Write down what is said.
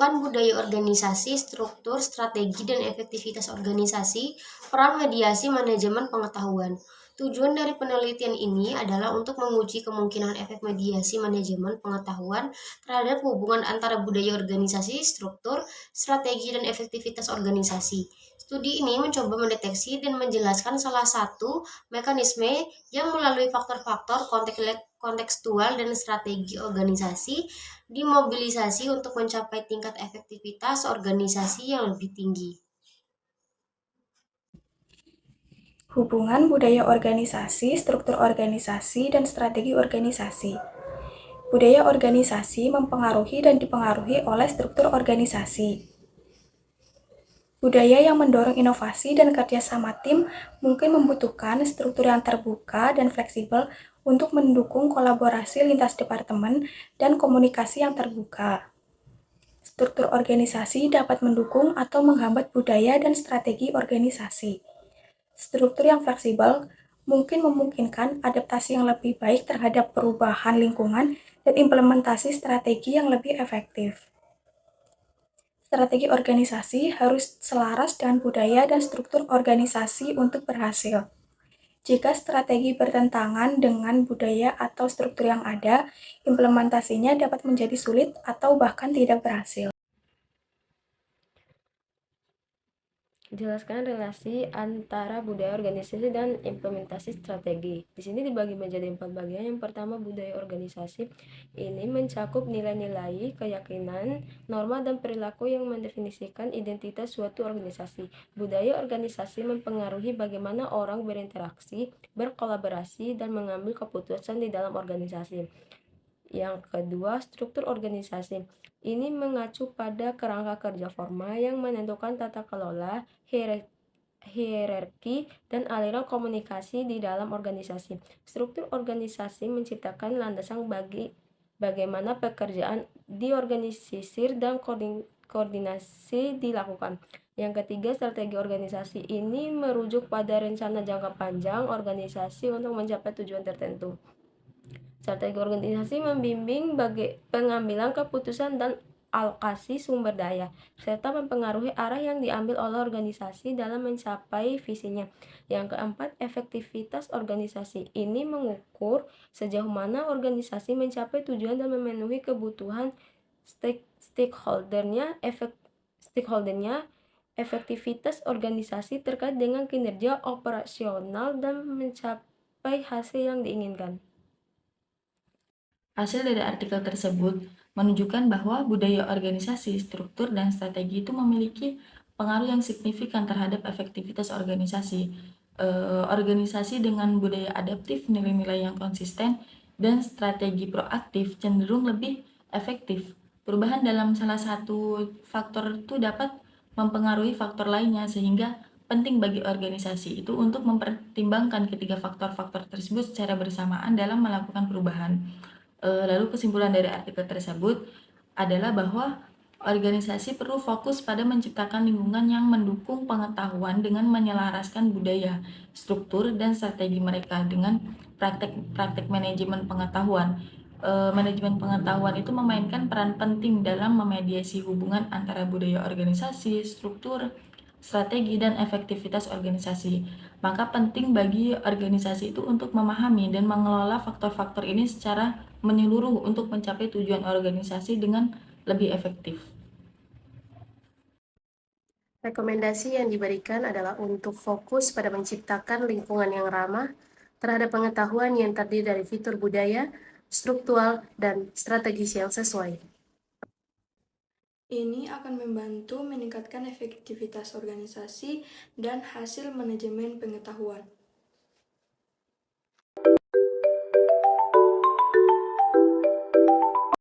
mengembangkan budaya organisasi, struktur, strategi, dan efektivitas organisasi, peran mediasi manajemen pengetahuan. Tujuan dari penelitian ini adalah untuk menguji kemungkinan efek mediasi manajemen pengetahuan terhadap hubungan antara budaya organisasi, struktur, strategi, dan efektivitas organisasi. Studi ini mencoba mendeteksi dan menjelaskan salah satu mekanisme yang melalui faktor-faktor kontekstual dan strategi organisasi dimobilisasi untuk mencapai tingkat efektivitas organisasi yang lebih tinggi. Hubungan budaya organisasi, struktur organisasi, dan strategi organisasi. Budaya organisasi mempengaruhi dan dipengaruhi oleh struktur organisasi. Budaya yang mendorong inovasi dan kerjasama tim mungkin membutuhkan struktur yang terbuka dan fleksibel untuk mendukung kolaborasi lintas departemen dan komunikasi yang terbuka. Struktur organisasi dapat mendukung atau menghambat budaya dan strategi organisasi. Struktur yang fleksibel mungkin memungkinkan adaptasi yang lebih baik terhadap perubahan lingkungan dan implementasi strategi yang lebih efektif. Strategi organisasi harus selaras dengan budaya dan struktur organisasi untuk berhasil. Jika strategi bertentangan dengan budaya atau struktur yang ada, implementasinya dapat menjadi sulit atau bahkan tidak berhasil. Jelaskan relasi antara budaya organisasi dan implementasi strategi. Di sini dibagi menjadi 4 bagian. Yang pertama, budaya organisasi. Ini mencakup nilai-nilai, keyakinan, norma, dan perilaku yang mendefinisikan identitas suatu organisasi. Budaya organisasi mempengaruhi bagaimana orang berinteraksi, berkolaborasi, dan mengambil keputusan di dalam organisasi. Yang kedua, struktur organisasi. Ini mengacu pada kerangka kerja formal yang menentukan tata kelola, hierarki, dan aliran komunikasi di dalam organisasi. Struktur organisasi menciptakan landasan bagi bagaimana pekerjaan diorganisir dan koordinasi dilakukan. Yang ketiga, strategi organisasi. Ini merujuk pada rencana jangka panjang organisasi untuk mencapai tujuan tertentu. Strategi organisasi membimbing bagi pengambilan keputusan dan alokasi sumber daya, serta mempengaruhi arah yang diambil oleh organisasi dalam mencapai visinya. Yang keempat, efektivitas organisasi. Ini mengukur sejauh mana organisasi mencapai tujuan dan memenuhi kebutuhan stakeholdernya. Efektivitas organisasi terkait dengan kinerja operasional dan mencapai hasil yang diinginkan. Hasil dari artikel tersebut menunjukkan bahwa budaya organisasi, struktur, dan strategi itu memiliki pengaruh yang signifikan terhadap efektivitas organisasi. Organisasi dengan budaya adaptif, nilai-nilai yang konsisten, dan strategi proaktif cenderung lebih efektif. Perubahan dalam salah satu faktor itu dapat mempengaruhi faktor lainnya, sehingga penting bagi organisasi itu untuk mempertimbangkan ketiga faktor-faktor tersebut secara bersamaan dalam melakukan perubahan. Lalu kesimpulan dari artikel tersebut adalah bahwa organisasi perlu fokus pada menciptakan lingkungan yang mendukung pengetahuan dengan menyelaraskan budaya, struktur, dan strategi mereka dengan praktek manajemen pengetahuan. Manajemen pengetahuan itu memainkan peran penting dalam memediasi hubungan antara budaya organisasi, struktur, strategi, dan efektivitas organisasi. Maka penting bagi organisasi itu untuk memahami dan mengelola faktor-faktor ini secara menyeluruh untuk mencapai tujuan organisasi dengan lebih efektif. Rekomendasi yang diberikan adalah untuk fokus pada menciptakan lingkungan yang ramah terhadap pengetahuan yang terdiri dari fitur budaya, struktural, dan strategis yang sesuai. Ini akan membantu meningkatkan efektivitas organisasi dan hasil manajemen pengetahuan.